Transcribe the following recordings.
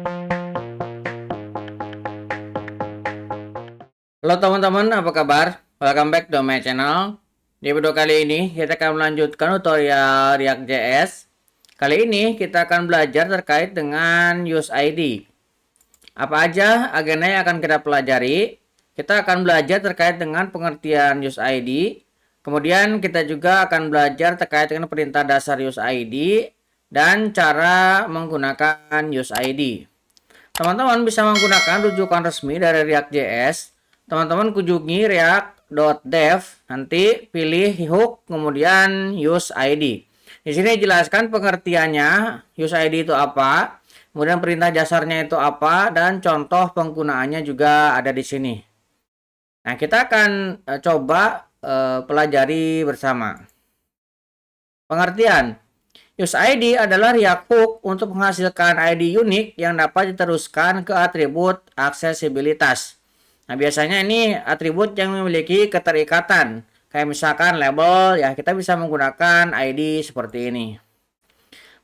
Halo teman-teman, apa kabar? Welcome back to my channel. Di video kali ini kita akan melanjutkan tutorial React.js. Kali ini kita akan belajar terkait dengan use ID. Apa aja agenda yang akan kita pelajari? Kita akan belajar terkait dengan pengertian use ID. Kemudian kita juga akan belajar terkait dengan perintah dasar use ID dan cara menggunakan use ID. Teman-teman bisa menggunakan rujukan resmi dari React.js. Teman-teman kunjungi react.dev, nanti pilih hook, kemudian use ID. Di sini jelaskan pengertiannya, use ID itu apa, kemudian perintah dasarnya itu apa, dan contoh penggunaannya juga ada di sini. Nah, kita akan coba pelajari bersama. Pengertian. Use ID adalah React hook untuk menghasilkan ID unik yang dapat diteruskan ke atribut aksesibilitas. Nah, biasanya ini atribut yang memiliki keterikatan. Kayak misalkan label, ya kita bisa menggunakan ID seperti ini.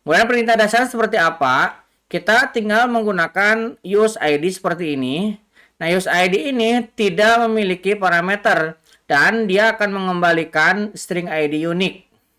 Kemudian perintah dasar seperti apa? Kita tinggal menggunakan use ID seperti ini. Nah, use ID ini tidak memiliki parameter dan dia akan mengembalikan string ID unik.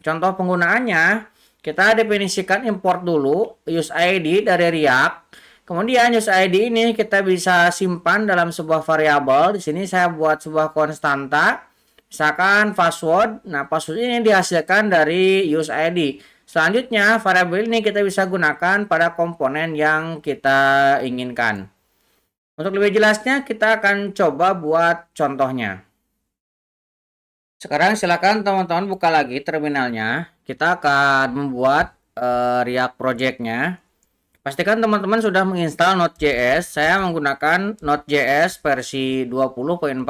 Contoh penggunaannya, kita definisikan import dulu use ID dari React. Kemudian use ID ini kita bisa simpan dalam sebuah variabel. Di sini saya buat sebuah konstanta, misalkan password. Nah, password ini dihasilkan dari use ID. Selanjutnya, variabel ini kita bisa gunakan pada komponen yang kita inginkan. Untuk lebih jelasnya, kita akan coba buat contohnya. Sekarang silakan teman-teman buka lagi terminalnya. Kita akan membuat React project-nya. Pastikan teman-teman sudah menginstal Node.js. Saya menggunakan Node.js versi 20.14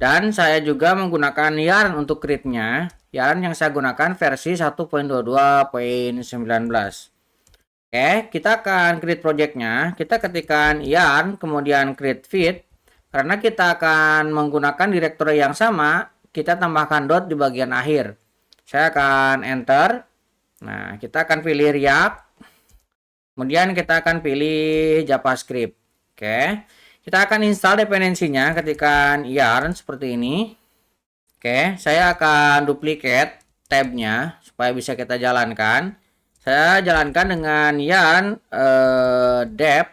dan saya juga menggunakan Yarn untuk create-nya. Yarn yang saya gunakan versi 1.22.19. Oke, kita akan create project-nya. Kita ketikkan Yarn, kemudian create feed. Karena kita akan menggunakan directory yang sama, kita tambahkan dot di bagian akhir. Saya akan enter. Nah, kita akan pilih React. Kemudian kita akan pilih JavaScript. Oke. Kita akan install dependensinya ketika yarn seperti ini. Oke, saya akan duplicate tabnya supaya bisa kita jalankan. Saya jalankan dengan yarn dev.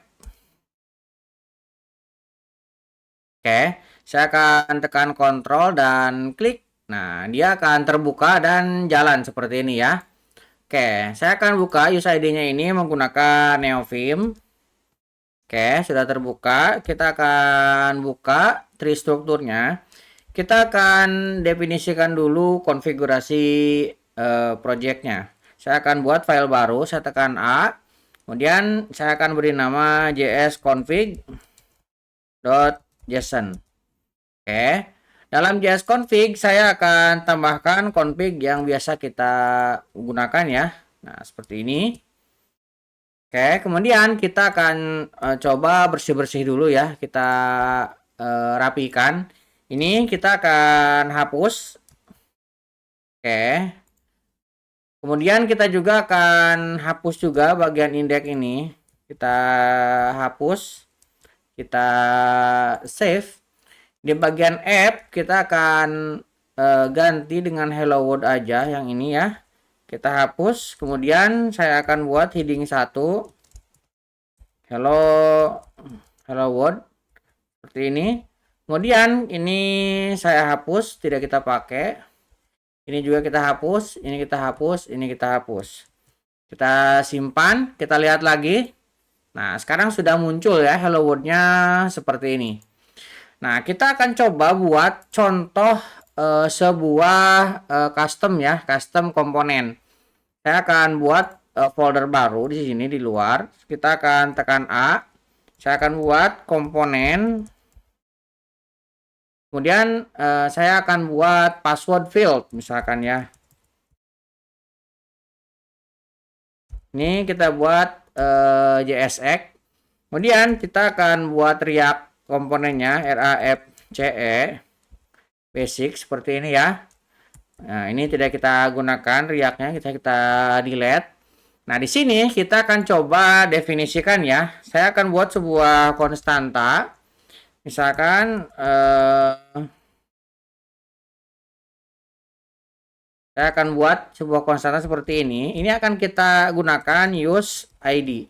Oke, saya akan tekan Ctrl dan klik. Nah, dia akan terbuka dan jalan seperti ini ya. Oke, saya akan buka use ID-nya ini menggunakan Neovim. Oke, sudah terbuka. Kita akan buka tree strukturnya. Kita akan definisikan dulu konfigurasi projectnya. Saya akan buat file baru. Saya tekan A. Kemudian saya akan beri nama jsconfig.json. Oke. Dalam JSConfig saya akan tambahkan config yang biasa kita gunakan ya. Nah, seperti ini. Oke, kemudian kita akan coba bersih-bersih dulu ya. Kita rapikan. Ini kita akan hapus. Oke. Kemudian kita juga akan hapus juga bagian indeks ini. Kita hapus. Kita save. Di bagian app kita akan ganti dengan hello world aja yang ini ya. Kita hapus, kemudian saya akan buat heading 1 hello world seperti ini. Kemudian ini saya hapus, tidak kita pakai. Ini juga kita hapus, ini kita hapus, ini kita hapus. Kita simpan, kita lihat lagi. Nah, sekarang sudah muncul ya hello world-nya seperti ini. Nah, kita akan coba buat contoh sebuah custom ya, custom komponen. Saya akan buat folder baru di sini di luar. Kita akan tekan A. Saya akan buat komponen. Kemudian saya akan buat password field misalkan ya. Ini kita buat JSX. Kemudian kita akan buat React komponennya RAFCE basic seperti ini ya. Nah, ini tidak kita gunakan React-nya, kita delete. Nah, di sini kita akan coba definisikan ya. Saya akan buat sebuah konstanta. Misalkan saya akan buat sebuah konstanta seperti ini. Ini akan kita gunakan use ID.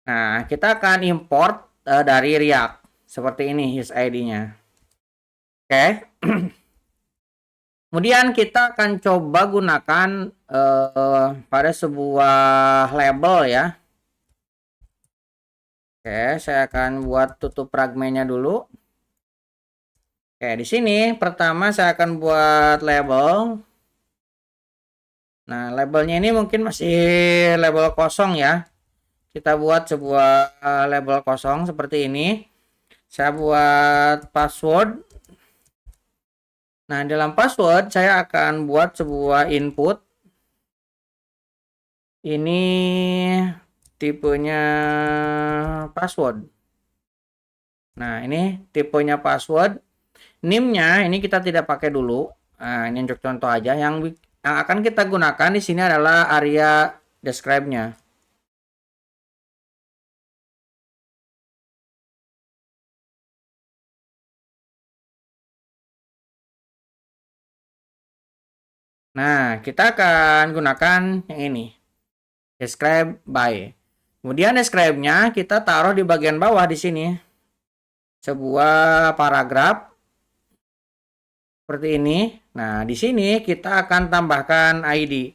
Nah, kita akan import dari React. Seperti ini use ID-nya. Oke. Kemudian kita akan coba gunakan pada sebuah label ya. Oke, saya akan buat tutup fragmennya dulu. Oke, di sini pertama saya akan buat label. Nah, labelnya ini mungkin masih label kosong ya. Kita buat sebuah label kosong seperti ini. Saya buat password. Nah, dalam password saya akan buat sebuah input. Ini tipenya password. Nah, ini tipenya password. NIM-nya ini kita tidak pakai dulu. Nah, ini untuk contoh aja. Yang akan kita gunakan di sini adalah area describe-nya. Nah, kita akan gunakan yang ini. Describe by. Kemudian describe-nya kita taruh di bagian bawah di sini. Sebuah paragraf seperti ini. Nah, di sini kita akan tambahkan ID.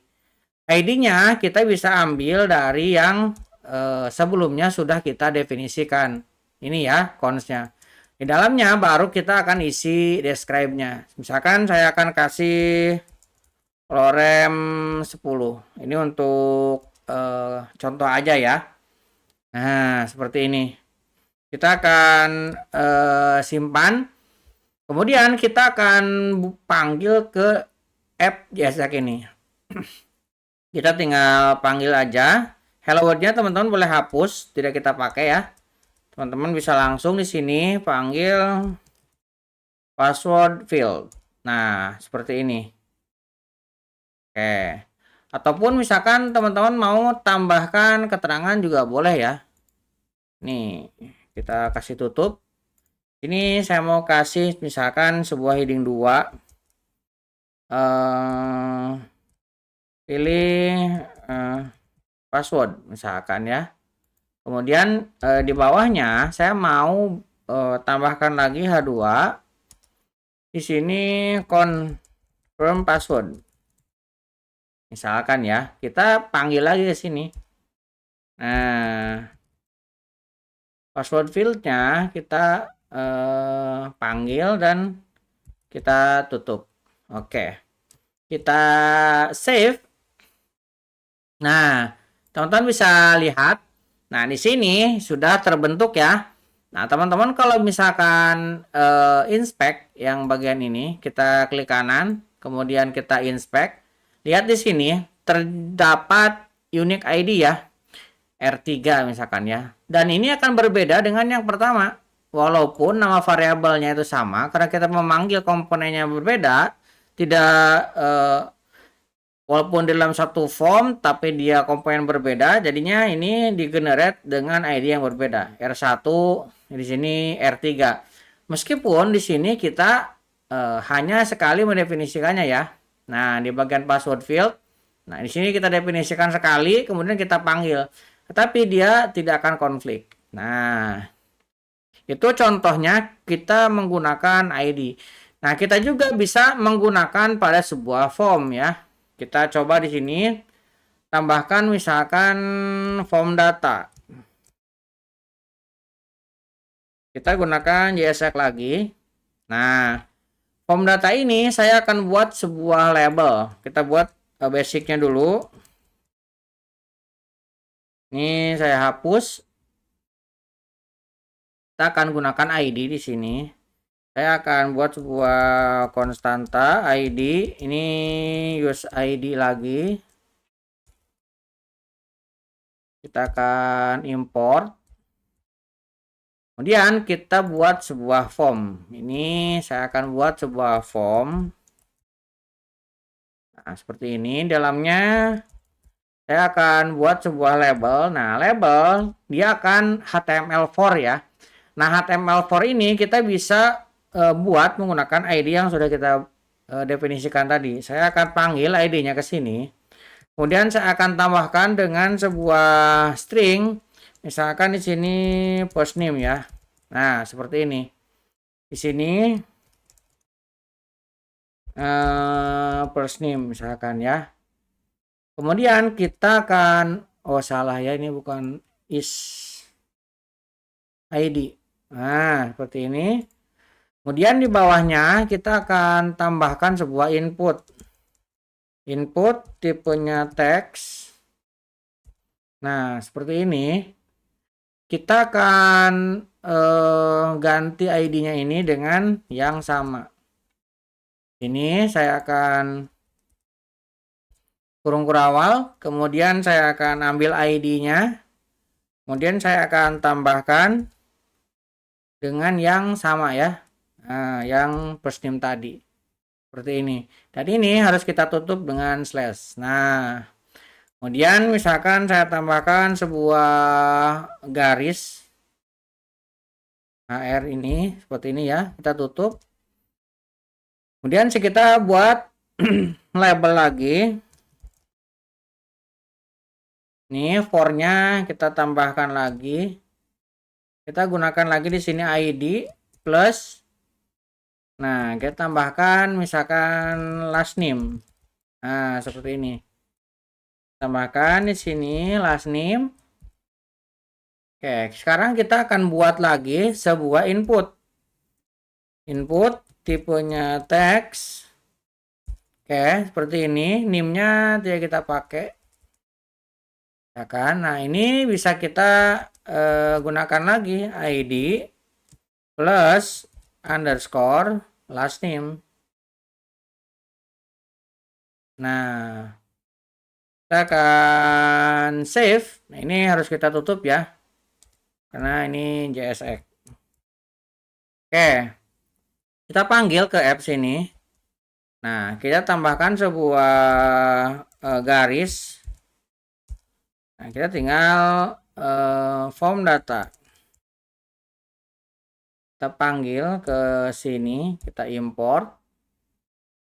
ID-nya kita bisa ambil dari yang sebelumnya sudah kita definisikan. Ini ya, cons-nya. Di dalamnya baru kita akan isi describe-nya. Misalkan saya akan kasih lorem 10. Ini untuk contoh aja ya. Nah, seperti ini. Kita akan simpan. Kemudian kita akan panggil ke app JSX ini. Kita tinggal panggil aja. Hello world-nya teman-teman boleh hapus, tidak kita pakai ya. Teman-teman bisa langsung di sini panggil password field. Nah, seperti ini. Oke. Ataupun misalkan teman-teman mau tambahkan keterangan juga boleh ya. Nih, kita kasih tutup. Ini saya mau kasih misalkan sebuah heading 2. Pilih password misalkan ya. Kemudian di bawahnya saya mau tambahkan lagi H2. Di sini confirm password. Misalkan ya, kita panggil lagi ke sini. Nah, password field-nya kita panggil dan kita tutup. Oke. Kita save. Nah, teman-teman bisa lihat. Nah, di sini sudah terbentuk ya. Nah, teman-teman kalau misalkan inspect yang bagian ini, kita klik kanan, kemudian kita inspect. Lihat di sini terdapat unique ID ya. R3 misalkan ya. Dan ini akan berbeda dengan yang pertama. Walaupun nama variabelnya itu sama, karena kita memanggil komponennya berbeda, tidak walaupun dalam satu form tapi dia komponen berbeda, jadinya ini di-generate dengan ID yang berbeda. R1 di sini R3. Meskipun di sini kita hanya sekali mendefinisikannya ya. Nah, di bagian password field, nah di sini kita definisikan sekali, kemudian kita panggil. Tetapi dia tidak akan konflik. Nah, itu contohnya kita menggunakan ID. Nah, kita juga bisa menggunakan pada sebuah form ya. Kita coba di sini tambahkan misalkan form data. Kita gunakan JSX lagi. Nah, form data ini saya akan buat sebuah label. Kita buat basicnya dulu. Ini saya hapus. Kita akan gunakan ID di sini. Saya akan buat sebuah konstanta ID. Ini use ID lagi. Kita akan import. Kemudian kita buat sebuah form. Ini saya akan buat sebuah form. Nah, seperti ini. Dalamnya Saya akan buat sebuah label. Nah, label dia akan HTML4 ya. Nah, HTML4 ini kita bisa buat menggunakan ID yang sudah kita definisikan tadi. Saya akan panggil ID-nya ke sini. Kemudian saya akan tambahkan dengan sebuah string. Misalkan di sini post name ya. Nah, seperti ini. Di sini first name misalkan ya. Kemudian kita akan salah ya, ini bukan is ID. Nah, seperti ini. Kemudian di bawahnya kita akan tambahkan sebuah input. Input tipenya teks. Nah, seperti ini. Kita akan ganti ID-nya ini dengan yang sama. Ini saya akan kurung kurawal, kemudian saya akan ambil ID-nya, kemudian saya akan tambahkan dengan yang sama ya, yang first name tadi, seperti ini. Dan ini harus kita tutup dengan slash. Nah, kemudian misalkan saya tambahkan sebuah garis HR ini, seperti ini ya, kita tutup. Kemudian kita buat label lagi. Ini for-nya kita tambahkan lagi. Kita gunakan lagi di sini ID plus. Nah, kita tambahkan misalkan last name. Nah, seperti ini. Tambahkan di sini last name. Oke, sekarang kita akan buat lagi sebuah input. Input tipenya teks. Oke, seperti ini. Name-nya tidak kita pakai. Ya kan? Nah, ini bisa kita gunakan lagi ID plus underscore last name. Nah, kita akan save. Nah, ini harus kita tutup ya, karena ini JSX. Oke, kita panggil ke apps ini. Nah, kita tambahkan sebuah garis. Nah, kita tinggal form data. Kita panggil ke sini, kita import.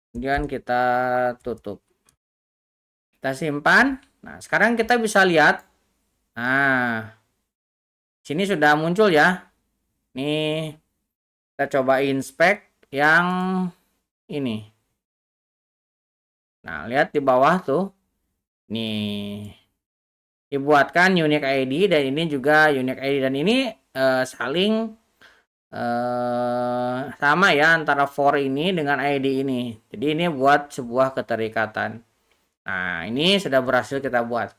Kemudian kita tutup. Kita simpan. Nah, sekarang kita bisa lihat. Nah, sini sudah muncul ya. Nih, kita coba inspect yang ini. Nah, lihat di bawah tuh. Nih, dibuatkan unique ID dan ini juga unique ID, dan ini saling sama ya antara for ini dengan ID ini. Jadi ini buat sebuah keterikatan. Nah, ini sudah berhasil kita buat.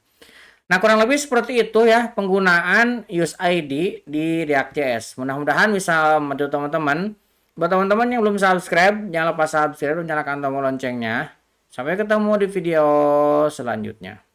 Nah, kurang lebih seperti itu ya penggunaan use ID di React.js. Mudah-mudahan bisa membantu teman-teman. Buat teman-teman yang belum subscribe, jangan lupa subscribe dan nyalakan tombol loncengnya. Sampai ketemu di video selanjutnya.